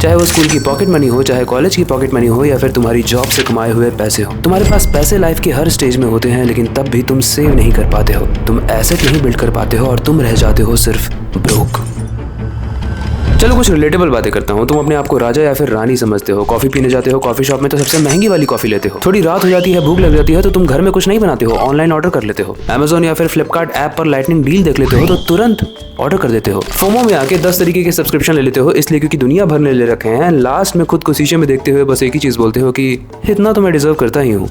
चाहे वो स्कूल की पॉकेट मनी हो, चाहे कॉलेज की पॉकेट मनी हो, या फिर तुम्हारी जॉब से कमाए हुए पैसे हो। तुम्हारे पास पैसे लाइफ के हर स्टेज में होते हैं, लेकिन तब भी तुम सेव नहीं कर पाते हो, तुम एसेट नहीं बिल्ड कर पाते हो और तुम रह जाते हो सिर्फ ब्रोक। चलो कुछ रिलेटेबल बातें करता हूँ। तुम अपने आप को राजा या फिर रानी समझते हो, कॉफी पीने जाते हो कॉफी शॉप में तो सबसे महंगी वाली कॉफी लेते हो। थोड़ी रात हो जाती है, भूख लग जाती है तो तुम घर में कुछ नहीं बनाते हो, ऑनलाइन ऑर्डर कर लेते हो। Amazon या फिर फ्लिपकार्ट ऐप पर लाइटनिंग डील देख लेते हो तो तुरंत ऑर्डर कर देते हो। फोमो में आके 10 तरीके के सब्सक्रिप्शन ले लेते हो, इसलिए क्योंकि दुनिया भर ने ले रखे हैं। लास्ट में खुद को शीशे में देखते हुए बस एक ही चीज बोलते हो कि इतना तो मैं डिजर्व करता ही हूँ।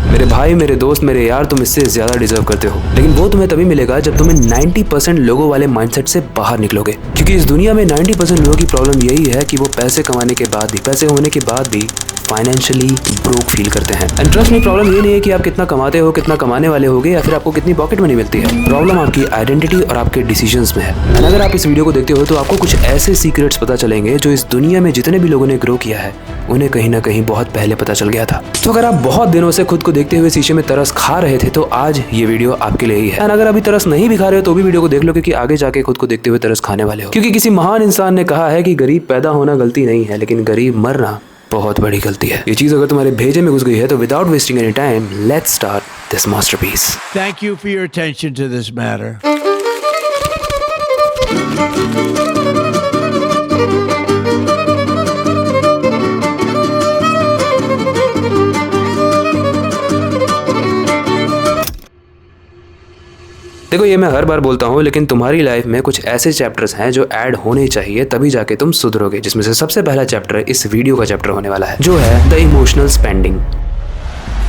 मेरे भाई, मेरे दोस्त, मेरे यार, तुम इससे ज्यादा डिजर्व करते हो, लेकिन वो तुम्हें तभी मिलेगा जब तुम्हें 90% लोगों वाले माइंडसेट से बाहर निकलोगे। क्योंकि इस दुनिया में 90% लोगों की प्रॉब्लम यही है कि वो पैसे कमाने के बाद भी, पैसे होने के बाद भी फाइनेंशियली ब्रोक फील करते हैं। एंड ट्रस्ट मी, प्रॉब्लम ये नहीं है कि आप कितना कमाते हो, कितना कमाने वाले होगे, या फिर आपको कितनी पॉकेट मनी मिलती है। प्रॉब्लम आपकी आइडेंटिटी और आपके डिसीजंस में है। एंड अगर आप इस वीडियो को देखते हो तो आपको कुछ ऐसे सीक्रेट्स पता चलेंगे जो इस दुनिया में जितने भी लोगों ने ग्रो किया है उन्हें कहीं ना कहीं बहुत पहले पता चल गया था। तो अगर आप बहुत दिनों से खुद को देखते हुए शीशे में तरस खा रहे थे तो आज ये वीडियो आपके लिए ही है। एंड अगर अभी तरस नहीं भी खा रहे हो तो भी वीडियो को देख लो, क्योंकि आगे जाके खुद को देखते हुए तरस खाने वाले हो। क्योंकि किसी महान इंसान ने कहा है कि गरीब पैदा होना गलती नहीं है, लेकिन गरीब मरना बहुत बड़ी गलती है। ये चीज अगर तुम्हारे भेजे में घुस गई है तो without wasting any time, let's start this masterpiece. Thank you for your attention to this matter. देखो, ये मैं हर बार बोलता हूँ, लेकिन तुम्हारी लाइफ में कुछ ऐसे चैप्टर्स हैं जो ऐड होने चाहिए, तभी जाके तुम सुधरोगे। जिसमें से सबसे पहला चैप्टर इस वीडियो का चैप्टर होने वाला है, जो है द इमोशनल स्पेंडिंग।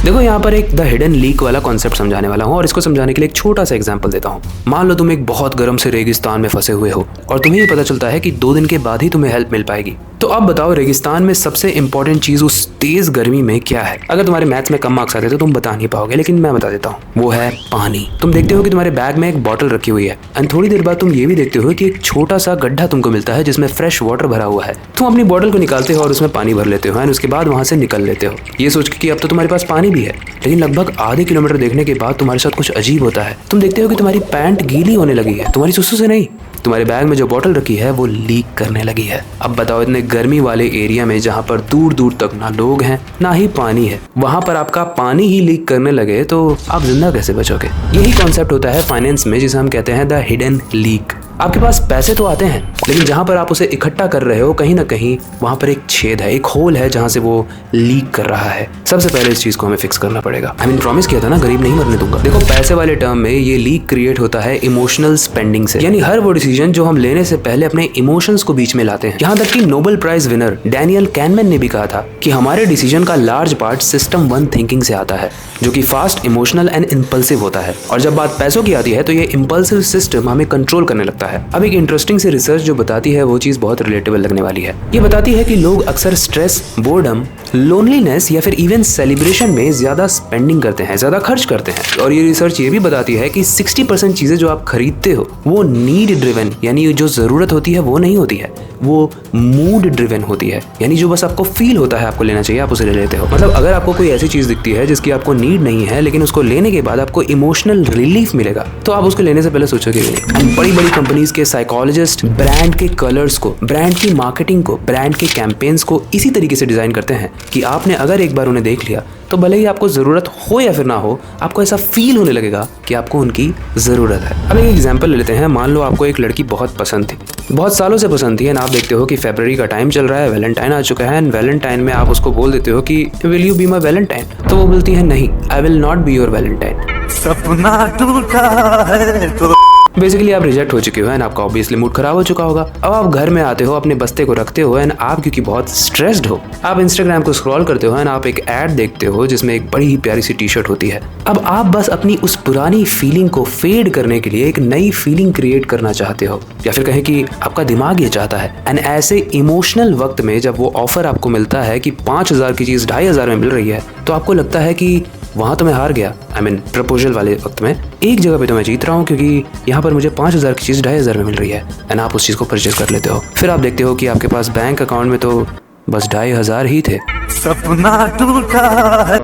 देखो, यहाँ पर एक द हिडन लीक वाला कॉन्सेप्ट समझाने वाला हूँ, और इसको समझाने के लिए एक छोटा सा एग्जांपल देता हूँ। मान लो तुम एक बहुत गर्म से रेगिस्तान में फंसे हुए हो और तुम्हें ये पता चलता है कि 2 दिन के बाद ही तुम्हें हेल्प मिल पाएगी। तो अब बताओ, रेगिस्तान में सबसे इंपॉर्टेंट चीज उस तेज गर्मी में क्या है? अगर तुम्हारे मैथ्स में कम मार्क्स आते तो तुम बता नहीं पाओगे, लेकिन मैं बता देता हूँ, वो है पानी। तुम देखते हो कि तुम्हारे बैग में एक बॉटल रखी हुई है, एंड थोड़ी देर बाद तुम ये भी देखते हो कि एक छोटा सा गड्ढा तुमको मिलता है जिसमें फ्रेश वाटर भरा हुआ है। तुम अपनी बॉटल को निकालते हो और उसमें पानी भर लेते हो, एंड उसके बाद वहां से निकल लेते हो, ये सोच के कि अब तो तुम्हारे पास पानी भी है। लेकिन लगभग आधे किलोमीटर देखने के बाद तुम्हारे साथ कुछ अजीब होता है। तुम देखते हो कि तुम्हारी पैंट गीली होने लगी है, तुम्हारी सुसु से नहीं। तुम्हारे बैग में जो बॉटल रखी है वो लीक करने लगी है। अब बताओ, इतने गर्मी वाले एरिया में जहाँ पर दूर दूर तक ना लोग हैं ना ही पानी है, वहां पर आपका पानी ही लीक करने लगे तो आप जिंदा कैसे बचोगे? यही कॉन्सेप्ट होता है फाइनेंस में, जिसे हम कहते हैं द हिडन लीक। आपके पास पैसे तो आते हैं, लेकिन जहां पर आप उसे इकट्ठा कर रहे हो कहीं ना कहीं वहां पर एक छेद है, एक होल है जहां से वो लीक कर रहा है। सबसे पहले इस चीज को हमें फिक्स करना पड़ेगा। प्रॉमिस किया था ना, गरीब नहीं मरने दूंगा। देखो, पैसे वाले टर्म में ये लीक क्रिएट होता है इमोशनल स्पेंडिंग से, यानी हर वो डिसीजन जो हम लेने से पहले अपने इमोशंस को बीच में लाते हैं। यहाँ तक कि Nobel prize winner Daniel Kahneman ने भी कहा था कि हमारे डिसीजन का लार्ज पार्ट सिस्टम 1 थिंकिंग से आता है, जो कि फास्ट, इमोशनल एंड इम्पल्सिव होता है। और जब बात पैसों की आती है तो ये इम्पल्सिव सिस्टम हमें कंट्रोल करने लगता है। अब एक इंटरेस्टिंग सी रिसर्च जो बताती है वो चीज बहुत रिलेटेबल लगने वाली है। ये बताती है कि लोग अक्सर स्ट्रेस, बोर्डम, लोनलीनेस या फिर इवन सेलिब्रेशन में ज्यादा स्पेंडिंग करते हैं, ज्यादा खर्च करते हैं। और ये रिसर्च ये भी बताती है कि 60% चीजें जो आप खरीदते हो वो नीड ड्रिवन, यानी जो जरूरत होती है वो नहीं होती है, वो मूड ड्रिवन होती है। यानी जो बस आपको फील होता है आपको लेना चाहिए, आप उसे ले लेते हो। मतलब अगर आपको कोई ऐसी चीज दिखती है जिसकी आपको नीड नहीं है, लेकिन उसको लेने के बाद आपको इमोशनल रिलीफ मिलेगा, तो आप उसको लेने से पहले सोचोगे भी नहीं। बड़ी बड़ी कंपनीज के साइकोलॉजिस्ट ब्रांड के कलर्स को, ब्रांड की मार्केटिंग को, ब्रांड के कैंपेन्स को इसी तरीके से डिजाइन करते हैं कि आपने अगर एक बार उन्हें देख लिया तो भले ही आपको जरूरत हो या फिर ना हो, आपको ऐसा फील होने लगेगा कि आपको उनकी जरूरत है। अब एक एग्जांपल ले लेते हैं। मान लो आपको एक लड़की बहुत पसंद थी, बहुत सालों से पसंद थी, एंड आप देखते हो कि फरवरी का टाइम चल रहा है, वैलेंटाइन आ चुका है, एंड वैलेंटाइन में आप उसको बोल देते हो कि will you be my Valentine? तो वो बोलती है नहीं, I will not be your Valentine. सपना टूटा है तो बेसिकली आप रिजेक्ट हो चुके हो एंड आपका ऑब्वियसली मूड खराब हो चुका होगा। अब आप घर में आते हो, अपने बस्ते को रखते हो, एंड आप क्योंकि बहुत स्ट्रेस्ड हो, आप इंस्टाग्राम को स्क्रॉल करते हो एंड आप एक ऐड देखते हो जिसमें एक बड़ी ही प्यारी सी टी शर्ट होती है। अब आप बस अपनी उस पुरानी फीलिंग को फेड करने के लिए एक नई फीलिंग क्रिएट करना चाहते हो, या फिर कहें कि आपका दिमाग ये चाहता है। एंड ऐसे इमोशनल वक्त में जब वो ऑफर आपको मिलता है कि 5,000 की चीज 2,500 में मिल रही है, तो आपको लगता है कि वहां तो मैं हार गया। प्रपोजल वाले वक्त में एक जगह पे तो मैं जीत रहा हूँ, क्योंकि यहाँ पर मुझे 5,000 की चीज 2,500 में मिल रही है, एंड आप उस चीज को परचेज कर लेते हो। फिर आप देखते हो कि आपके पास बैंक अकाउंट में तो बस 2,500 ही थे। सपना टूटा है।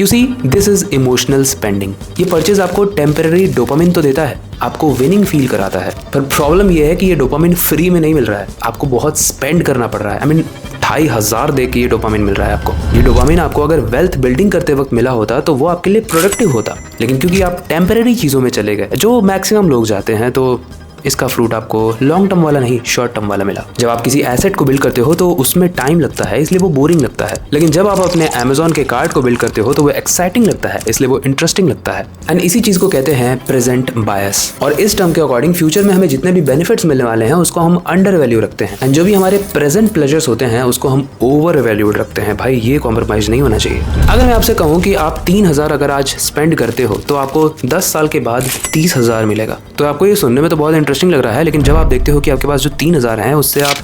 You see, this is emotional spending. ये परचेज आपको टेम्पररी डोपामिन तो देता है, आपको विनिंग फील कराता है, पर प्रॉब्लम ये है कि ये डोपामिन फ्री में नहीं मिल रहा है, आपको बहुत स्पेंड करना पड़ रहा है। आई मीन 2500 दे के ये डोपामिन मिल रहा है आपको। ये डोपामिन आपको अगर वेल्थ बिल्डिंग करते वक्त मिला होता तो वो आपके लिए प्रोडक्टिव होता, लेकिन क्योंकि आप टेम्पररी चीज़ों में चले गए, जो मैक्सिमम लोग जाते हैं, तो इसका फ्रूट आपको लॉन्ग टर्म वाला नहीं, शॉर्ट टर्म वाला मिला। जब आप किसी एसेट को बिल्ड करते हो तो उसमें टाइम लगता है, इसलिए वो बोरिंग लगता है, लेकिन जब आप अपने Amazon के कार्ड को बिल्ड करते हो तो वो एक्साइटिंग लगता है, इसलिए वो इंटरेस्टिंग लगता है। एंड इसी चीज को कहते हैं प्रेजेंट बायस। और इस टर्म के अकॉर्डिंग फ्यूचर में हमें जितने भी बेनिफिट्स मिलने वाले हैं उसको हम अंडर वैल्यू रखते हैं, एंड जो भी हमारे प्रेजेंट प्लेजर्स होते हैं उसको हम ओवर वैल्यूड रखते हैं। भाई ये कॉम्प्रोमाइज नहीं होना चाहिए। अगर मैं आपसे कहूँ कि आप 3000 अगर आज स्पेंड करते हो तो आपको 10 साल के बाद 30,000 मिलेगा, तो आपको ये सुनने में तो बहुत इंटरेस्टिंग लग रहा है, लेकिन जब आप देखते हो कि आपके पास जो 3000 हैं उससे आप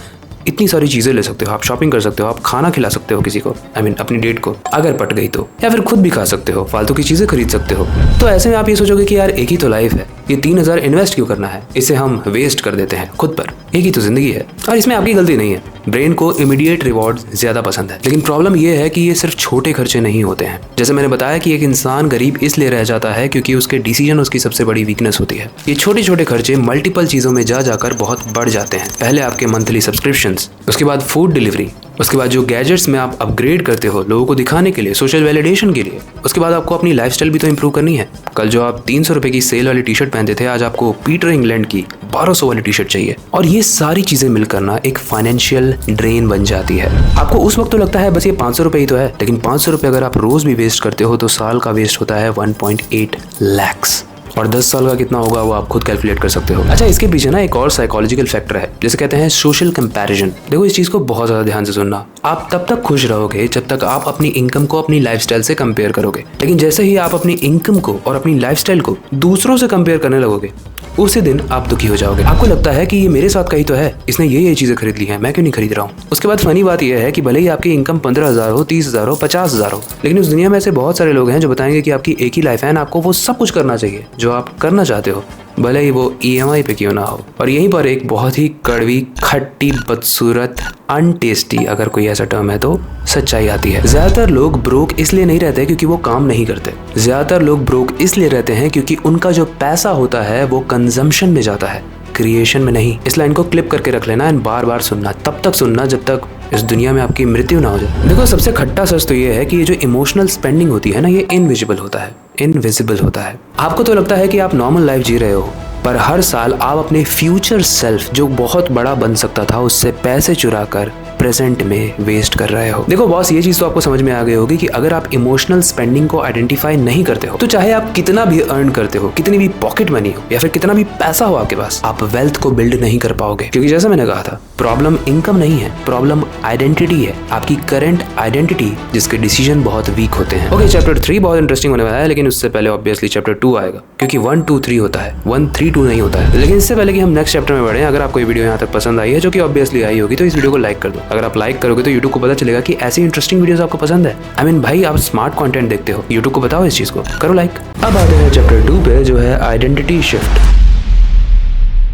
इतनी सारी चीजें ले सकते हो, आप शॉपिंग कर सकते हो, आप खाना खिला सकते हो किसी को, आई मीन अपनी डेट को अगर पट गई तो, या फिर खुद भी खा सकते हो, फालतू की चीजें खरीद सकते हो। तो ऐसे में आप ये सोचोगे कि यार एक ही तो लाइफ है, ये 3000 इन्वेस्ट क्यों करना है, इसे हम वेस्ट कर देते हैं खुद पर, एक ही तो जिंदगी है। और इसमें आपकी गलती नहीं है, ब्रेन को इमीडिएट रिवॉर्ड ज्यादा पसंद है, लेकिन प्रॉब्लम ये है कि ये सिर्फ छोटे खर्चे नहीं होते हैं। जैसे मैंने बताया कि एक इंसान गरीब इसलिए रह जाता है क्योंकि उसके डिसीजन उसकी सबसे बड़ी वीकनेस होती है। ये छोटे छोटे खर्चे मल्टीपल चीजों में जा जाकर बहुत बढ़ जाते हैं। पहले आपके मंथली सब्सक्रिप्शंस, उसके बाद फूड डिलीवरी, उसके बाद जो गैजेट्स में आप अपग्रेड करते हो लोगों को दिखाने के लिए, सोशल वैलिडेशन के लिए, उसके बाद आपको अपनी लाइफस्टाइल भी तो इंप्रूव करनी है। कल जो आप 300 रुपए की सेल वाली टी शर्ट पहनते थे, आज आपको पीटर इंग्लैंड की 1200 वाली टी शर्ट चाहिए। और ये सारी चीजें मिलकर ना एक फाइनेंशियल ड्रेन बन जाती है। आपको उस वक्त तो लगता है बस ये 500 रुपए ही तो है, लेकिन 500 रुपए अगर आप रोज भी वेस्ट करते हो तो साल का वेस्ट होता है 1.8 लाख, और 10 साल का कितना होगा वो आप खुद कैलकुलेट कर सकते हो। अच्छा, इसके पीछे ना एक और साइकोलॉजिकल फैक्टर है, जिसे कहते हैं सोशल कंपैरिजन। देखो इस चीज को बहुत ज्यादा ध्यान से सुनना। आप तब तक खुश रहोगे जब तक आप अपनी इनकम को अपनी लाइफस्टाइल से कंपेयर करोगे, लेकिन जैसे ही आप अपनी इनकम को और अपनी लाइफस्टाइल को दूसरों से कंपेयर करने लगोगे, उसी दिन आप दुखी हो जाओगे। आपको लगता है कि ये मेरे साथ का ही तो है, इसने ये चीजें खरीद ली हैं, मैं क्यों नहीं खरीद रहा हूँ। उसके बाद फनी बात यह है कि भले ही आपकी इनकम 15,000 हो, 30,000 हो, 50,000 हो, लेकिन उस दुनिया में ऐसे बहुत सारे लोग हैं जो बताएंगे कि आपकी एक ही लाइफ है, आपको वो सब कुछ करना चाहिए जो आप करना चाहते हो, भले ही वो EMI पे क्यों ना हो। और यहीं पर एक बहुत ही कड़वी, खट्टी, बदसूरत, अनटेस्टी, अगर कोई ऐसा टर्म है तो, सच्चाई आती है। ज्यादातर लोग ब्रोक इसलिए नहीं रहते क्योंकि वो काम नहीं करते। ज्यादातर लोग ब्रोक इसलिए रहते हैं क्योंकि उनका जो पैसा होता है वो कंजम्पशन में जाता है, क्रिएशन में नहीं। इस लाइन को क्लिप करके रख लेना एंड बार बार सुनना, तब तक सुनना जब तक इस दुनिया में आपकी मृत्यु ना हो जाए। देखो सबसे खट्टा सच तो ये है कि ये जो इमोशनल स्पेंडिंग होती है ना, ये इनविजिबल होता है, इनविजिबल होता है। आपको तो लगता है कि आप नॉर्मल लाइफ जी रहे हो, पर हर साल आप अपने फ्यूचर सेल्फ जो बहुत बड़ा बन सकता था उससे पैसे चुरा कर प्रेजेंट में वेस्ट कर रहे हो। देखो बॉस, ये चीज तो आपको समझ में आ गई होगी कि अगर आप इमोशनल स्पेंडिंग को आइडेंटिफाई नहीं करते हो तो चाहे आप कितना भी अर्न करते हो, कितनी भी पॉकेट मनी हो या फिर कितना भी पैसा हो आपके पास, आप वेल्थ को बिल्ड नहीं कर पाओगे। क्योंकि जैसा मैंने कहा था, प्रॉब्लम इनकम नहीं है, प्रॉब्लम आइडेंटिटी है, आपकी करंट आइडेंटिटी जिसके डिसीजन बहुत वीक होते हैं। ओके, चैप्टर 3 बहुत इंटरेस्टिंग होने वाला है, लेकिन उससे पहले ऑब्वियसली चैप्टर 2 आएगा, क्योंकि 1, 2, 3 होता है, 1, 3, 2 नहीं होता है। लेकिन इससे पहले कि हम नेक्स्ट चैप्टर में बढ़े, अगर आपको ये वीडियो यहाँ तक पसंद आई है, जो कि ऑब्वियसली आई होगी, तो इस वीडियो को लाइक कर दो। अगर आप लाइक करोगे तो यूट्यूब को पता चलेगा कि ऐसी इंटरेस्टिंग वीडियोस आपको पसंद है। आई मीन भाई, आप स्मार्ट कंटेंट देखते हो, यूट्यूब को बताओ इस चीज को, करो लाइक। अब आते हैं चैप्टर 2 पे, जो है आइडेंटिटी शिफ्ट।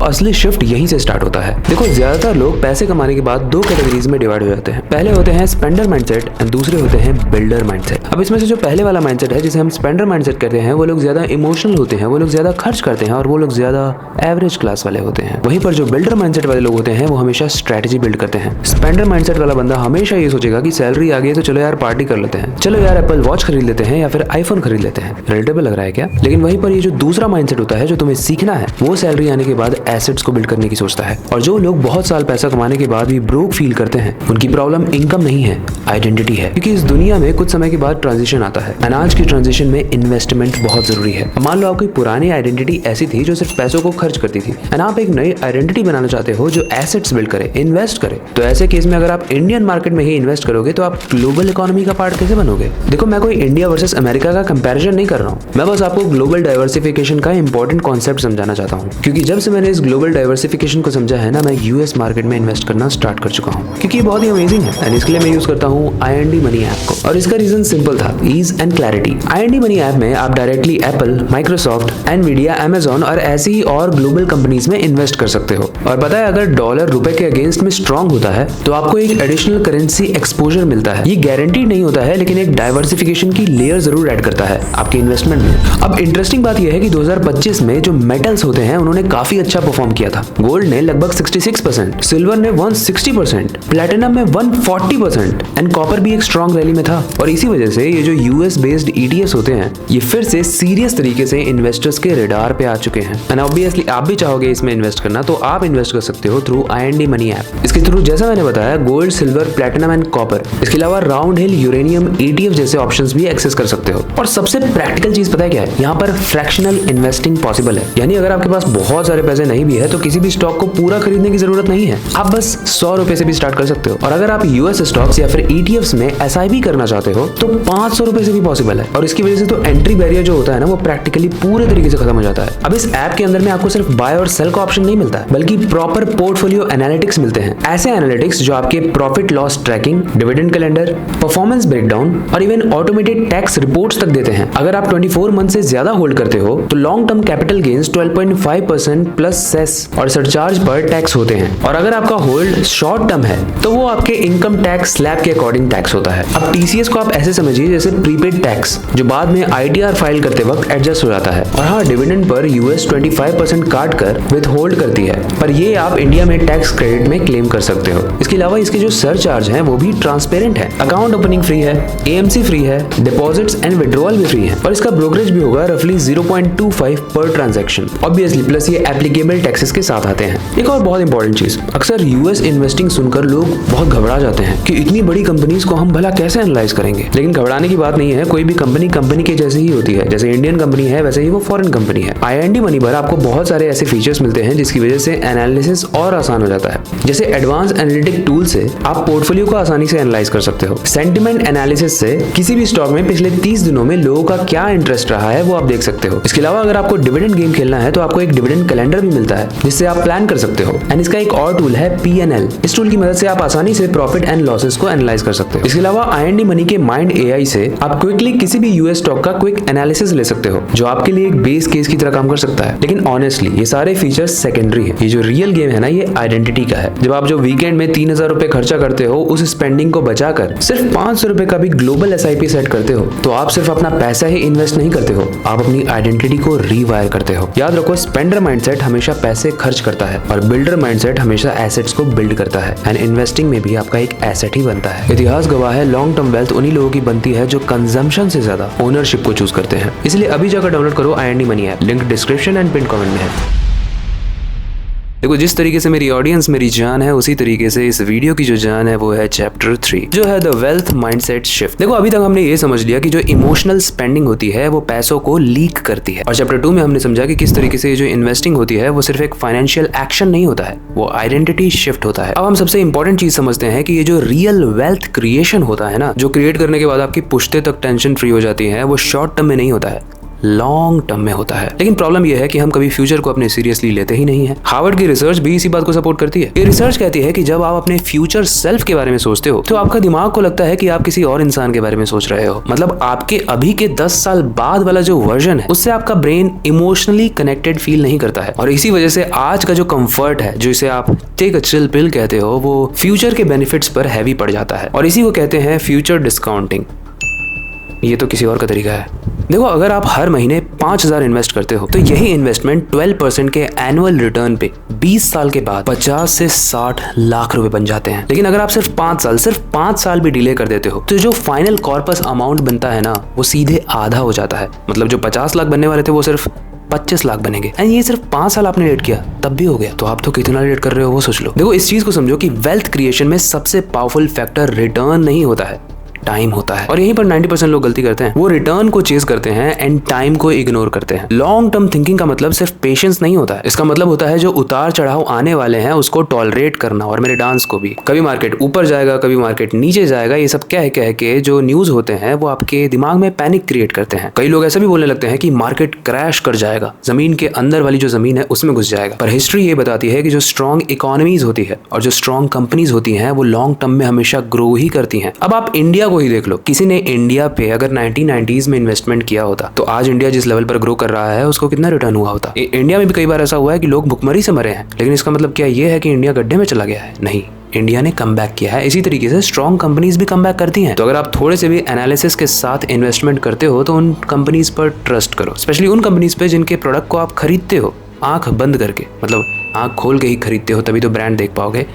असली शिफ्ट यहीं से स्टार्ट होता है। देखो ज्यादातर लोग पैसे कमाने के बाद 2 कैटेगरीज में डिवाइड हो जाते हैं। पहले होते हैं स्पेंडर माइंडसेट एंड दूसरे होते हैं बिल्डर माइंडसेट। अब इसमें से जो पहले वाला माइंडसेट है, जिसे हम स्पेंडर माइंडसेट कहते हैं, वो लोग ज्यादा इमोशनल होते हैं, वो लोग ज्यादा खर्च करते हैं और वो लोग ज्यादा एवरेज क्लास वाले होते हैं। वहीं पर जो बिल्डर माइंडसेट वाले लोग होते हैं वो हमेशा स्ट्रेटेजी बिल्ड करते हैं। स्पेंडर माइंडसेट वाला बंदा हमेशा ये सोचेगा कि सैलरी आ गई है तो चलो यार पार्टी कर लेते हैं, चलो यार एप्पल वॉच खरीद लेते हैं या फिर आईफोन खरीद लेते हैं। रिलेटेबल लग रहा है क्या? लेकिन वहीं पर ये जो दूसरा माइंडसेट होता है, जो तुम्हें सीखना है, वो सैलरी आने के बाद एसेट्स को बिल्ड करने की सोचता है। और जो लोग बहुत साल पैसा कमाने के बाद भी ब्रोक फील करते हैं, उनकी प्रॉब्लम इनकम नहीं है, आइडेंटिटी है। क्योंकि इस दुनिया में कुछ समय के बाद ट्रांजिशन आता है, अनाज की ट्रांजिशन में इन्वेस्टमेंट बहुत जरूरी है। मान लो आपकी पुरानी आइडेंटिटी ऐसी थी जो सिर्फ पैसों को खर्च करती थी, एंड आप एक नई आइडेंटिटी बनाना चाहते हो जो एसेट्स बिल्ड करे, इन्वेस्ट करे। तो ऐसे केस में अगर आप इंडियन मार्केट में ही इन्वेस्ट करोगे तो आप ग्लोबल इकोनॉमी का पार्ट कैसे बनोगे? देखो मैं कोई इंडिया वर्सेस अमेरिका का कंपैरिजन नहीं कर रहा हूँ, मैं बस आपको ग्लोबल डाइवर्सिफिकेशन का इंपॉर्टेंट कॉन्सेप्ट समझाना चाहता हूँ। क्योंकि जब से मैंने इस ग्लोबल डाइवर्सिफिकेशन को समझा है ना, मैं यूएस मार्केट में इन्वेस्ट करना स्टार्ट कर चुका हूँ, क्योंकि ये बहुत ही अमेजिंग है एंड इसके लिए मैं यूज करता हूँ IND मनी ऐप को। और इसका रीजन सिंपल था, ease and clarity. IND money app में आप directly Apple, Microsoft, Nvidia, Amazon और ऐसी ही और ग्लोबल कंपनीज में इन्वेस्ट कर सकते हो। और पता है, अगर डॉलर रुपए के अगेंस्ट में स्ट्रांग होता है तो आपको एक एडिशनल करेंसी एक्सपोजर मिलता है। ये गारंटीड नहीं होता है, लेकिन एक डाइवर्सिफिकेशन की लेयर जरूर ऐड करता है आपके इन्वेस्टमेंट में। अब इंटरेस्टिंग बात यह है कि 2025 में जो मेटल्स होते हैं उन्होंने काफी अच्छा परफॉर्म किया था। गोल्ड ने लगभग 66%, सिल्वर ने 160%, प्लेटिनम में 140% एंड कॉपर भी एक स्ट्रांग रैली में था। और इसी वजह से ये जो यूएस बेस्ड ETFs होते हैं ये फिर से सीरियस तरीके से इन्वेस्टर्स के रडार पे आ चुके हैं। एंड ऑब्वियसली आप भी चाहोगे इसमें इन्वेस्ट करना, तो आप इन्वेस्ट कर सकते हो थ्रू IND मनी ऐप। इसके थ्रू जैसा मैंने बताया, gold, silver, platinum and copper, इसके अलावा राउंड हिल, यूरेनियम, ETF जैसे ऑप्शंस भी एक्सेस कर सकते हो। और सबसे प्रैक्टिकल चीज पता है क्या है, यहाँ पर फ्रैक्शनल इन्वेस्टिंग पॉसिबल है। यानी अगर आपके पास बहुत सारे पैसे नहीं भी है तो किसी भी स्टॉक को पूरा खरीदने की जरूरत नहीं है, आप बस 100 रुपए से भी स्टार्ट कर सकते हो। और अगर आप यूएस स्टॉक्स या फिर ETFs में SIP करना चाहते हो तो 500 रुपए से भी पॉसिबल है। और इसकी वजह से तो एंट्री बैरियर जो होता है ना, वो प्रैक्टिकली पूरे तरीके से खत्म हो जाता है। अब इस ऐप के अंदर में आपको सिर्फ बाय और सेल का ऑप्शन नहीं मिलता है, बल्कि प्रॉपर पोर्टफोलियो एनालिटिक्स मिलते हैं। ऐसे एनालिटिक्स जो आपके profit loss tracking, dividend calendar, performance breakdown और इवन ऑटोमेटेड टैक्स रिपोर्ट्स तक देते हैं। अगर आप 24 मंथ से ज्यादा होल्ड करते हो तो long term capital gains 12.5% plus cess और सरचार्ज पर टैक्स होते हैं। और अगर आपका होल्ड शॉर्ट टर्म है तो वो आपके इनकम टैक्स स्लैब के अकॉर्डिंग टैक्स होता है। अब TCS को आप ऐसे समझिए जैसे प्रीपेड टैक्स, जो बाद में ITR फाइल करते वक्त एडजस्ट हो जाता है। और हाँ, डिविडेंड पर US 25% काट कर विथ होल्ड करती है, पर ये आप इंडिया में टैक्स क्रेडिट में क्लेम कर सकते हो। इसके अलावा इसके जो सरचार्ज हैं वो भी ट्रांसपेरेंट है। अकाउंट ओपनिंग फ्री है, AMC फ्री है, डिपॉजिट्स एंड विड्रॉल भी फ्री है, और इसका ब्रोकरेज भी होगा रफली 0.25 पर ट्रांजैक्शन। ऑब्वियसली प्लस ये एप्लीकेबल टैक्सेस के साथ आते हैं। एक और बहुत इंपॉर्टेंट चीज, अक्सर US इन्वेस्टिंग सुनकर लोग बहुत घबरा जाते हैं कि इतनी बड़ी कंपनीज को हम भला कैसे एनालाइज करेंगे। लेकिन घबराने की बात नहीं है, कोई भी कंपनी के जैसे ही होती है। जैसे इंडियन कंपनी है वैसे ही वो फॉरेन कंपनी है। IND मनी पर आपको बहुत सारे ऐसे फीचर्स मिलते हैं जिसकी वजह से एनालिसिस और आसान हो जाता है। जैसे एडवांस एनालिटिक टूल से आप पोर्टफोलियो को आसानी से एनालाइज कर सकते हो। सेंटिमेंट एनालिसिस से किसी भी स्टॉक में पिछले 30 दिनों में लोगों का क्या इंटरेस्ट रहा है वो आप देख सकते हो। इसके अलावा अगर आपको डिविडेंड गेम खेलना है तो आपको एक डिविडेंड कैलेंडर भी मिलता है जिससे आप प्लान कर सकते हो। एंड इसका एक और टूल है PNL। इस टूल की मदद से आप आसानी से प्रॉफिट एंड लॉसेस को एनालाइज कर सकते हो। इसके अलावा IND मनी के माइंड AI से आप क्विकली किसी भी US स्टॉक का क्विक एनालिसिस ले सकते हो, जो आपके लिए एक बेस केस की तरह काम कर सकता है। लेकिन ऑनेस्टली ये सारे फीचर्स सेकेंडरी है। ये जो रियल गेम है ना, ये आइडेंटिटी का है। जब आप जो वीकेंड में 3000 रुपए खर्चा करते हो, उस स्पेंडिंग को बचाकर सिर्फ 500 रुपए का भी ग्लोबल SIP सेट करते हो, तो आप सिर्फ अपना पैसा ही इन्वेस्ट नहीं करते हो, आप अपनी आइडेंटिटी को रीवायर करते हो। याद रखो, स्पेंडर माइंडसेट हमेशा पैसे खर्च करता है और बिल्डर माइंडसेट हमेशा एसेट्स को बिल्ड करता है। एंड इन्वेस्टिंग में भी आपका एक एसेट ही बनता है। इतिहास गवाह है, लॉन्ग टर्म वेल्थ उन्हीं लोगों की बनती है जो कंजम्पशन से ज्यादा ओनरशिप को चूज करते हैं। इसलिए अभी जाकर डाउनलोड करो IND money app, link description and pin comment में है। देखो, जिस तरीके से मेरी ऑडियंस मेरी जान है, उसी तरीके से इस वीडियो की जो जान है वो है चैप्टर 3, जो है द वेल्थ माइंडसेट शिफ्ट। देखो, अभी तक हमने ये समझ लिया कि जो इमोशनल स्पेंडिंग होती है वो पैसों को लीक करती है। और चैप्टर 2 में हमने समझा कि किस तरीके से जो इन्वेस्टिंग होती है वो सिर्फ एक फाइनेंशियल एक्शन नहीं होता है, वो आइडेंटिटी शिफ्ट होता है। अब हम सबसे इंपॉर्टेंट चीज समझते हैं कि ये जो रियल वेल्थ क्रिएशन होता है ना, जो क्रिएट करने के बाद आपकी पुश्ते तक टेंशन फ्री हो जाती है, वो शॉर्ट टर्म में नहीं होता है, लॉन्ग टर्म में होता है। लेकिन प्रॉब्लम यह है कि हम कभी फ्यूचर को अपने सीरियसली लेते ही नहीं है। हार्वर्ड की रिसर्च भी इसी बात को सपोर्ट करती है। ये रिसर्च कहती है कि जब आप अपने फ्यूचर सेल्फ के बारे में सोचते हो तो आपका दिमाग को लगता है कि आप किसी और इंसान के बारे में सोच रहे हो। मतलब आपके अभी के 10 साल बाद वाला जो वर्जन है उससे आपका ब्रेन इमोशनली कनेक्टेड फील नहीं करता है। और इसी वजह से आज का जो कंफर्ट है, जो इसे आप टेक अ चिल पिल कहते हो, वो फ्यूचर के बेनिफिट्स पर हैवी पड़ जाता है। और इसी को कहते हैं फ्यूचर डिस्काउंटिंग। ये तो किसी और का तरीका है। देखो, अगर आप हर महीने 5000 इन्वेस्ट करते हो तो यही इन्वेस्टमेंट 12% के एनुअल रिटर्न पे 20 साल के बाद 50 से 60 लाख रुपए बन जाते हैं। लेकिन अगर आप सिर्फ 5 साल भी डिले कर देते हो तो जो फाइनल कॉर्पस अमाउंट बनता है ना, वो सीधे आधा हो जाता है। मतलब जो 50 लाख बनने वाले थे वो सिर्फ 25 लाख बनेंगे। एंड ये सिर्फ 5 साल आपने लेट किया तब भी हो गया। तो आप तो कितना लेट कर रहे हो वो सोच लो। देखो, इस चीज को समझो कि वेल्थ क्रिएशन में सबसे पावरफुल फैक्टर रिटर्न नहीं होता है, टाइम होता है। और यहीं पर 90% लोग गलती करते हैं, वो रिटर्न को चेज करते हैं एंड टाइम को इग्नोर करते हैं। लॉन्ग टर्म थिंकिंग का मतलब सिर्फ पेशेंस नहीं होता है, इसका मतलब होता है जो उतार चढ़ाव आने वाले हैं उसको टॉलरेट करना। और मेरे डांस को भी, कभी मार्केट ऊपर जाएगा, कभी मार्केट नीचे जाएगा, ये सब कह के जो न्यूज होते हैं वो आपके दिमाग में पैनिक क्रिएट करते हैं। कई लोग ऐसा भी बोलने लगते हैं कि मार्केट क्रैश कर जाएगा, जमीन के अंदर वाली जो जमीन है उसमें घुस जाएगा। पर हिस्ट्री ये बताती है कि जो स्ट्रॉन्ग इकोनॉमीज होती है और जो स्ट्रॉन्ग कंपनीज होती हैं वो लॉन्ग टर्म में हमेशा ग्रो ही करती हैं। अब आप इंडिया को ही देख लो, किसी ने इंडिया पे अगर 1990s में इन्वेस्टमेंट किया होता तो आज इंडिया जिस लेवल पर ग्रो कर रहा है उसको कितना रिटर्न हुआ होता। इंडिया में भी कई बार ऐसा हुआ है कि लोग भुखमरी से मरे हैं, लेकिन इसका मतलब क्या ये है कि इंडिया गड्ढे में चला गया है? नहीं, इंडिया ने कम बैक किया है। इसी तरीके से स्ट्रॉन्ग कंपनीज भी कम बैक करती हैं। तो अगर आप थोड़े से भी एनालिसिस के साथ इन्वेस्टमेंट करते हो तो उन कंपनीज पर ट्रस्ट करो, स्पेशली उन कंपनीज पे जिनके प्रोडक्ट को आप खरीदते हो आंख बंद करके, मतलब आंख खोल के ही खरीदते हो, तभी तो ब्रांड देख पाओगे।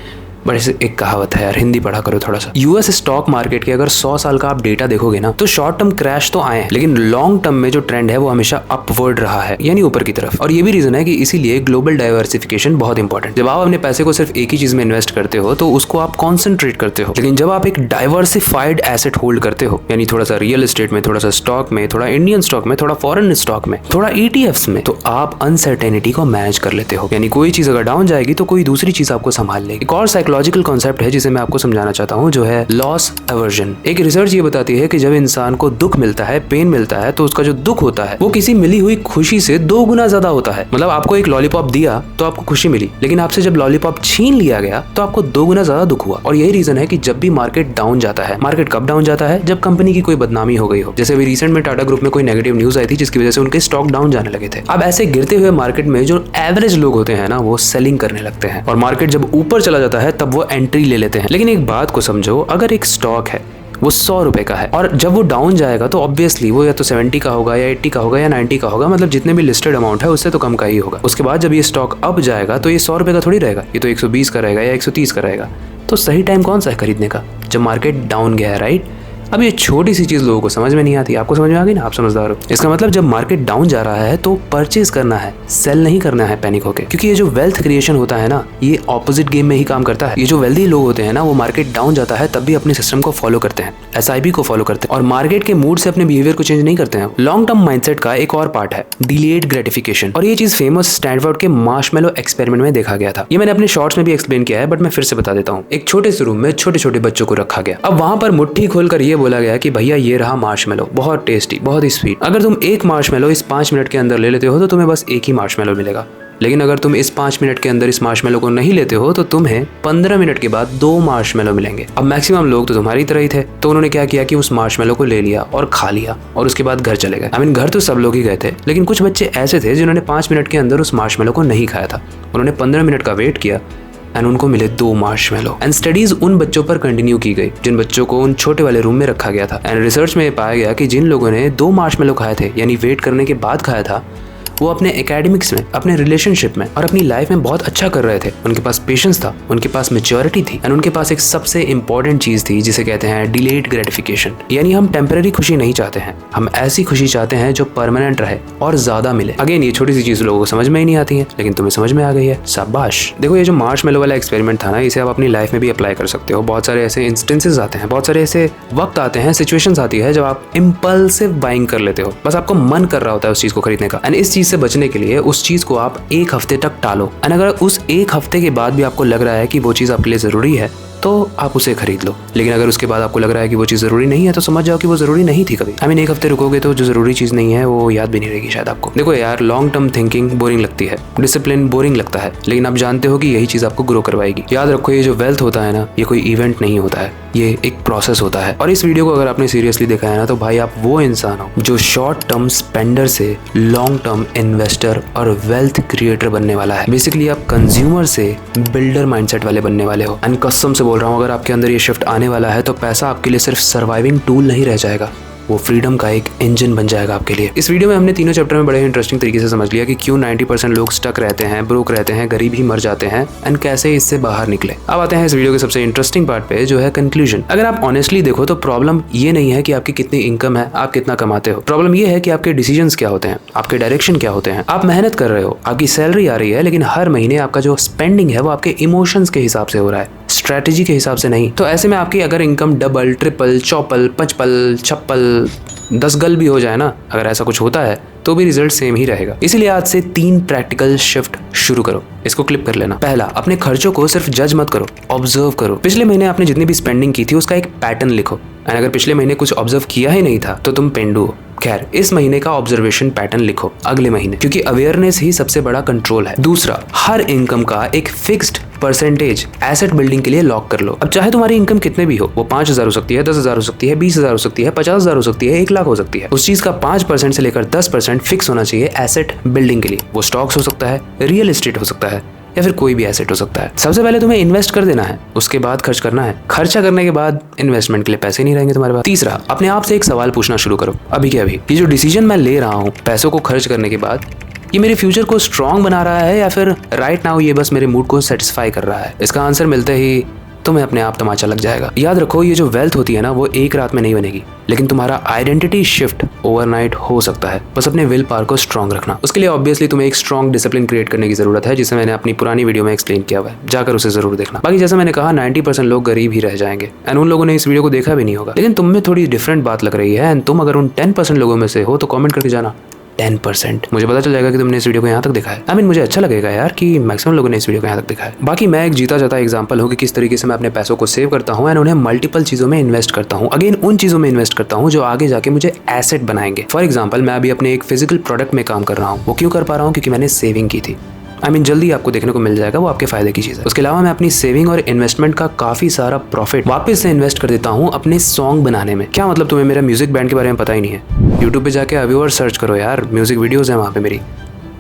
बट ऐसे एक कहावत है यार, हिंदी पढ़ा करो थोड़ा सा। यूएस स्टॉक मार्केट के अगर 100 साल का आप डेटा देखोगे ना तो शॉर्ट टर्म क्रैश तो आए हैं, लेकिन लॉन्ग टर्म में जो ट्रेंड है वो हमेशा अपवर्ड रहा है, यानी ऊपर की तरफ। और ये भी रीजन है कि इसीलिए ग्लोबल डाइवर्सिफिकेशन बहुत इंपॉर्टेंट। जब आप अपने पैसे को सिर्फ एक ही चीज में इन्वेस्ट करते हो तो उसको आप कॉन्सेंट्रेट करते हो, लेकिन जब आप एक डाइवर्सिफाइड एसेट होल्ड करते हो, यानी थोड़ा सा रियल एस्टेट में, थोड़ा सा स्टॉक में, थोड़ा इंडियन स्टॉक में, थोड़ा फॉरेन स्टॉक में, थोड़ा ETFs में, तो आप अनसर्टेनिटी को मैनेज कर लेते हो। यानी कोई चीज अगर डाउन जाएगी तो कोई दूसरी चीज आपको संभाल लेगी। एक और साइकोलॉजिकल कॉन्सेप्ट है जिसे मैं आपको समझाना चाहता हूँ, जो है लॉस एवर्जन। एक रिसर्च ये बताती है कि जब इंसान को दुख मिलता है, पेन मिलता है, तो उसका जो दुख होता है वो किसी मिली हुई खुशी से 2 गुना ज्यादा होता है। मतलब आपको एक लॉलीपॉप दिया तो आपको खुशी मिली, लेकिन आपसे जब लॉलीपॉप छीन लिया गया तो आपको 2 गुना ज्यादा दुख हुआ। और यही रीजन है कि जब भी मार्केट डाउन जाता है, मार्केट कब डाउन जाता है? जब कंपनी की कोई बदनामी हो गई हो। जैसे अभी रिसेंट में टाटा ग्रुप में कोई नेगेटिव न्यूज आई थी जिसकी वजह से उनके स्टॉक डाउन जाने लगे थे। अब ऐसे गिरते हुए मार्केट में जो एवरेज लोग होते हैं ना, वो सेलिंग करने लगते हैं, और मार्केट जब ऊपर चला जाता है तब वो एंट्री ले लेते हैं। लेकिन एक बात को समझो, अगर एक स्टॉक है वो 100 रुपए का है और जब वो डाउन जाएगा तो ऑब्वियसली वो या तो 70 का होगा, या 80 का होगा, या 90 का होगा, मतलब जितने भी लिस्टेड अमाउंट है उससे तो कम का ही होगा। उसके बाद जब ये स्टॉक अप जाएगा तो ये 100 रुपए का थोड़ी रहेगा, ये तो 120 का रहेगा या 130 का रहेगा। तो सही टाइम कौन सा है खरीदने का? जब मार्केट डाउन गया है, राइट? अब ये छोटी सी चीज लोगों को समझ में नहीं आती, आपको समझ में आ गई ना? आप समझदार हो। इसका मतलब जब मार्केट डाउन जा रहा है तो परचेज करना है, सेल नहीं करना है पैनिक होके। क्योंकि ये जो वेल्थ क्रिएशन होता है ना, ये ऑपोजिट गेम में ही काम करता है। ये जो वेल्दी लोग होते हैं ना, वो मार्केट डाउन जाता है तब भी अपने सिस्टम को फॉलो करते हैं, SIP को फॉलो करते हैं, और मार्केट के मूड से अपने बिहेवियर को चेंज नहीं करते हैं। लॉन्ग टर्म माइंडसेट का एक और पार्ट है डिलेड ग्रेटिफिकेशन, और ये चीज फेमस स्टैनफोर्ड के मार्शमेलो एक्सपेरिमेंट में देखा गया था। ये मैंने अपने शॉर्ट्स में भी एक्सप्लेन किया है, बट मैं फिर से बता देता हूँ। एक छोटे से रूम में छोटे छोटे बच्चों को रखा गया। अब वहां पर मुट्ठी खोलकर ये बोला गया कि भैया ये रहा मार्शमेलो, बहुत टेस्टी, बहुत ही स्वीट। अगर तुम एक मार्शमेलो इस 5 मिनट के अंदर ले लेते हो तो तुम्हें बस एक ही मार्शमेलो मिलेगा, लेकिन अगर तुम इस 5 मिनट के अंदर इस मार्शमेलो को नहीं लेते हो तो तुम्हें 15 मिनट के बाद 2 मार्शमेलो मिलेंगे। अब मैक्सिमम लोग तो तुम्हारी तरह ही थे, तो उन्होंने क्या किया कि उस मार्शमेलो को ले लिया और खा लिया, और उसके बाद घर चले गए। घर तो सब लोग ही गए थे, लेकिन कुछ बच्चे ऐसे थे जिन्होंने 5 मिनट के अंदर उस मार्शमेलो को नहीं खाया था। उन्होंने 15 मिनट का वेट किया एंड उनको मिले 2 मार्शमेलो। एंड स्टडीज उन बच्चों पर कंटिन्यू की गई जिन बच्चों को उन छोटे वाले रूम में रखा गया था। एंड रिसर्च में पाया गया कि जिन लोगों ने 2 मार्शमेलो खाए थे, यानी वेट करने के बाद खाया था, वो अपने एकेडमिक्स में, अपने रिलेशनशिप में और अपनी लाइफ में बहुत अच्छा कर रहे थे। उनके पास पेशेंस था, उनके पास मैच्योरिटी थी, एंड उनके पास एक सबसे इंपॉर्टेंट चीज थी जिसे कहते हैं डिलेड ग्रेटिफिकेशन। यानी हम टेम्पररी खुशी नहीं चाहते हैं, हम ऐसी खुशी चाहते हैं जो परमानेंट रहे और ज्यादा मिले। अगेन ये छोटी सी चीज लोगों को समझ में ही नहीं आती है, लेकिन तुम्हें समझ में आ गई है, शाबाश। देखो ये जो मार्शमेलो वाला एक्सपेरिमेंट था ना, इसे आप अपनी लाइफ में भी अप्लाई कर सकते हो। बहुत सारे ऐसे इंस्टेंसेस आते हैं, बहुत सारे ऐसे वक्त आते हैं, सिचुएशंस आती है जब आप इम्पल्सिव बाइंग कर लेते हो। बस आपको मन कर रहा होता है उस चीज को खरीदने का, एंड इस चीज से बचने के लिए उस चीज को आप 1 हफ्ते तक टालो। एंड अगर उस 1 हफ्ते के बाद भी आपको लग रहा है कि वो चीज आपके लिए जरूरी है तो आप उसे खरीद लो। लेकिन अगर उसके बाद आपको लग रहा है कि वो चीज़ ज़रूरी नहीं है तो समझ जाओ कि वो ज़रूरी नहीं थी कभी। 1 हफ्ते रुकोगे तो जो ज़रूरी चीज़ नहीं है वो याद भी नहीं रहेगी शायद आपको। देखो यार, लॉन्ग टर्म थिंकिंग बोरिंग लगती है, डिसिप्लिन बोरिंग लगता है, लेकिन आप जानते हो कि यही चीज़ आपको ग्रो करवाएगी। याद रखो, ये जो वेल्थ होता है ना, ये कोई इवेंट नहीं होता है, ये एक प्रोसेस होता है। और इस वीडियो को अगर आपने सीरियसली देखा है ना, तो भाई आप वो इंसान हो जो शॉर्ट टर्म स्पेंडर से लॉन्ग टर्म इन्वेस्टर और वेल्थ क्रिएटर बनने वाला है। बेसिकली आप कंज्यूमर से बिल्डर माइंडसेट वाले बनने वाले हो। एंड कसम से बोल रहा हूँ, अगर आपके अंदर ये शिफ्ट आने वाला है तो पैसा आपके लिए सिर्फ सर्वाइविंग टूल नहीं रह जाएगा, वो फ्रीडम का एक इंजन बन जाएगा आपके लिए। इस वीडियो में हमने तीनों चैप्टर में बड़े इंटरेस्टिंग तरीके से समझ लिया कि क्यों 90% लोग स्टक रहते हैं, ब्रोक रहते हैं, गरीब ही मर जाते हैं, एंड कैसे इससे बाहर निकले। अब आते हैं इस वीडियो के सबसे इंटरेस्टिंग पार्ट पे, जो है कंक्लूजन। अगर आप ऑनेस्टली देखो तो प्रॉब्लम ये नहीं है कि आपकी कितनी इनकम है, आप कितना कमाते हो। प्रॉब्लम ये है कि आपके डिसीजंस क्या होते हैं, आपके डायरेक्शन क्या होते हैं। आप मेहनत कर रहे हो, आपकी सैलरी आ रही है, लेकिन हर महीने आपका जो स्पेंडिंग है वो आपके इमोशंस के हिसाब से हो रहा है, स्ट्रैटेजी के हिसाब से नहीं। तो ऐसे में आपकी अगर income double, triple, Chaupal, पचपल, chappal, 10 गल भी हो जाए ना, अगर ऐसा कुछ होता है तो भी रिजल्ट सेम ही रहेगा। इसीलिए आज से 3 प्रैक्टिकल शिफ्ट शुरू करो। इसको क्लिप कर लेना। पहला, अपने खर्चों को सिर्फ जज मत करो, ऑब्जर्व करो। पिछले महीने आपने जितनी भी स्पेंडिंग की थी उसका एक पैटर्न लिखो। एंड अगर पिछले महीने कुछ ऑब्जर्व किया ही नहीं था तो तुम पेंडू हो। खैर, इस महीने का ऑब्जर्वेशन पैटर्न लिखो अगले महीने, क्योंकि अवेयरनेस ही सबसे बड़ा कंट्रोल है। दूसरा, हर इनकम का एक फिक्स्ड परसेंटेज एसेट बिल्डिंग के लिए लॉक कर लो। अब चाहे तुम्हारी इनकम कितने भी हो, वो 5,000 हो सकती है, 10,000 हो सकती है, 20,000 हो सकती है, 50,000 हो सकती है, 1 लाख हो सकती है। उस चीज का 5% से लेकर 10% फिक्स होना चाहिए एसेट बिल्डिंग के लिए। वो स्टॉक्स हो सकता है, रियल एस्टेट हो सकता है, या फिर कोई भी एसेट हो सकता है। सबसे पहले तुम्हें इन्वेस्ट कर देना है, उसके बाद खर्च करना है। खर्चा करने के बाद इन्वेस्टमेंट के लिए पैसे नहीं रहेंगे तुम्हारे पास। तीसरा, अपने आप से एक सवाल पूछना शुरू करो, अभी के अभी ये जो डिसीजन मैं ले रहा हूँ पैसों को खर्च करने के बाद, ये मेरे फ्यूचर को स्ट्रांग बना रहा है या फिर राइट नाउ ये बस मेरे मूड को सेटिस्फाई कर रहा है। इसका आंसर मिलते ही तुम्हें अपने आप तमाचा लग जाएगा। याद रखो, ये जो वेल्थ होती है ना, वो एक रात में नहीं बनेगी, लेकिन तुम्हारा आइडेंटिटी शिफ्ट ओवरनाइट हो सकता है। बस अपने विल पावर को स्ट्रांग रखना। उसके लिए ऑब्वियसली तुम्हें एक स्ट्रांग डिसिप्लिन क्रिएट करने की जरूरत है, जिसे मैंने अपनी पुरानी वीडियो में एक्सप्लेन किया हुआ है, जाकर उसे जरूर देखना। बाकी जैसा मैंने कहा, 90% लोग गरीब ही रह जाएंगे एंड उन लोगों ने इस वीडियो को देखा भी नहीं होगा। लेकिन तुम में थोड़ी डिफरेंट बात लग रही है एंड तुम अगर उन 10% लोगों में से हो तो कॉमेंट करके जाना 10%। मुझे पता चल जाएगा कि तुमने इस वीडियो को यहाँ तक देखा है। आई मीन, मुझे अच्छा लगेगा यार कि मैक्सिमम लोगों ने इस वीडियो को यहाँ तक देखा है। बाकी मैं एक जीता जाता एग्जांपल हूँ कि किस तरीके से मैं अपने पैसों को सेव करता हूँ एंड उन्हें मल्टीपल चीज़ों में इन्वेस्ट करता हूँ। अगेन उन चीज़ों में इन्वेस्ट करता हूँ जो आगे जाके मुझे एसेट बनाएंगे। फॉर एग्जाम्पल, मैं अभी अपने एक फिजिकल प्रोडक्ट में काम कर रहा हूँ। वो क्यों कर पा रहा हूँ? क्योंकि मैंने सेविंग की थी। आई मीन, जल्दी आपको देखने को मिल जाएगा, वो आपके फायदे की चीज़ है। उसके अलावा मैं अपनी सेविंग और इन्वेस्टमेंट का काफ़ी सारा प्रॉफिट वापस से इन्वेस्ट कर देता हूँ अपने सॉन्ग बनाने में। क्या मतलब, तुम्हें मेरा म्यूजिक बैंड के बारे में पता ही नहीं है? यूट्यूब पे जाके अव्यूअर सर्च करो यार, म्यूजिक वीडियोज़ हैं वहाँ पे मेरी।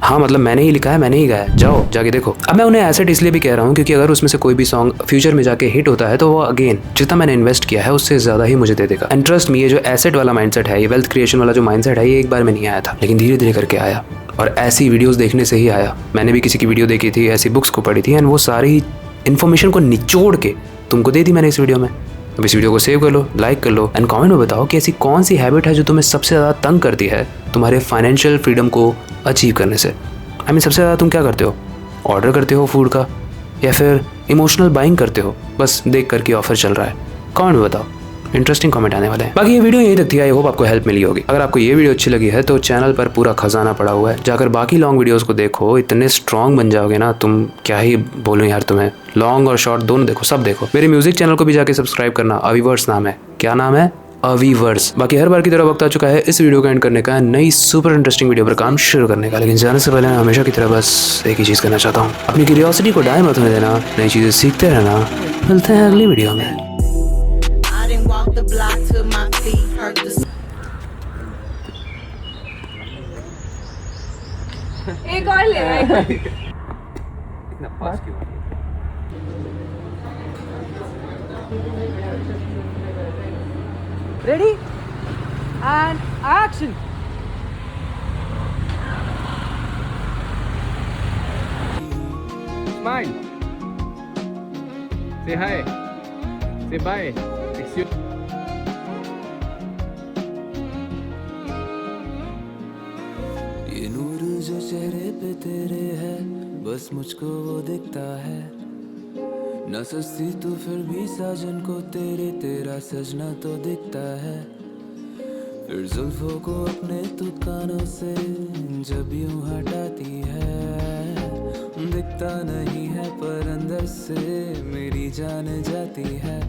हाँ मतलब मैंने ही लिखा है, मैंने ही गाया, जाओ जाके देखो। अब मैं उन्हें एसेट इसलिए भी कह रहा हूँ क्योंकि अगर उसमें से कोई भी सॉन्ग फ्यूचर में जाके हिट होता है तो वो अगेन जितना मैंने इन्वेस्ट किया है उससे ज़्यादा ही मुझे दे देगा। एंड ट्रस्ट मी, ये जो एसेट वाला माइंडसेट है, ये वेल्थ क्रिएशन वाला जो माइंडसेट है, ये एक बार में नहीं आया था, लेकिन धीरे धीरे करके आया और ऐसी वीडियोस देखने से ही आया। मैंने भी किसी की वीडियो देखी थी, ऐसी बुक्स को पढ़ी थी एंड वो सारी इन्फॉर्मेशन को निचोड़ के तुमको दे दी मैंने इस वीडियो में। अब इस वीडियो को सेव कर लो, लाइक कर लो एंड कमेंट में बताओ कि ऐसी कौन सी हैबिट है जो तुम्हें सबसे ज़्यादा तंग करती है तुम्हारे फाइनेंशियल फ्रीडम को अचीव करने से। आई मीन, सबसे ज़्यादा तुम क्या करते हो? ऑर्डर करते हो फूड का, या फिर इमोशनल बाइंग करते हो बस देख कर कि ऑफर चल रहा है? कमेंट में बताओ, इंटरेस्टिंग कमेंट आने वाले हैं। बाकी ये वीडियो यही तक थी। आई होप आपको हेल्प मिली होगी। अगर आपको ये वीडियो अच्छी लगी है तो चैनल पर पूरा खजाना पड़ा हुआ है, जाकर बाकी लॉन्ग वीडियोस को देखो। इतने स्ट्रॉन्ग बन जाओगे ना तुम, क्या ही बोलूं यार तुम्हें। लॉन्ग और शॉर्ट दोनों देखो, सब देखो। मेरे म्यूजिक चैनल को भी जाके सब्सक्राइब करना। अवीवर्स नाम है। क्या नाम है? अवीवर्स। बाकी हर बार की तरह वक्त आ चुका है इस वीडियो को एंड करने का, नई सुपर इंटरेस्टिंग वीडियो पर काम शुरू करने का। लेकिन जाने से पहले मैं हमेशा की तरह बस एक ही चीज़ करना चाहता हूँ, अपनी क्यूरियोसिटी को डाई मत होने देना, नई चीज़ें सीखते रहना। मिलते हैं अगली वीडियो में। The block to my feet hurt the एक और ले एक इतना फास्ट क्यों? Ready and action. Smile. Say hi. Say bye. It's you. ये नूर जो चेहरे पे तेरे है, बस मुझको वो दिखता है। न सस्ती तू फिर भी साजन को तेरे, तेरा सजना तो दिखता है। फिर जुल्फों को अपने तू कानों से जब यूं हटाती है, दिखता नहीं है पर अंदर से मेरी जान जाती है।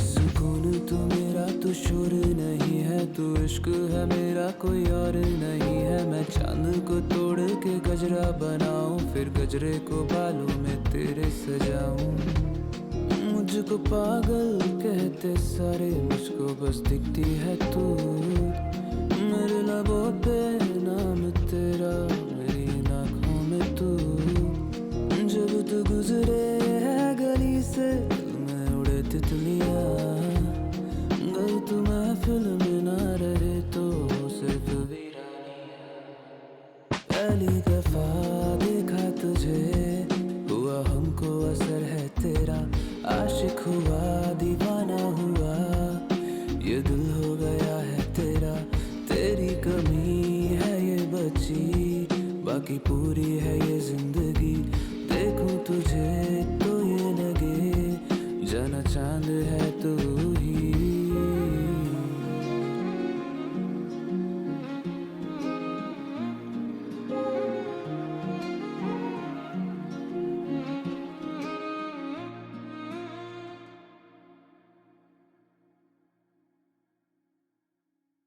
सुकून तू मेरा, तू शोर नहीं है, तू इश्क है मेरा, कोई और नहीं है। मैं चांद को तोड़ के गजरा बनाऊं, फिर गजरे को बालों में तेरे सजाऊं। मुझको पागल कहते सारे, मुझको बस दिखती है तू। मेरे लबों पे नाम तेरा, मेरी आँखों में तू। जब तू गुजरे है गली से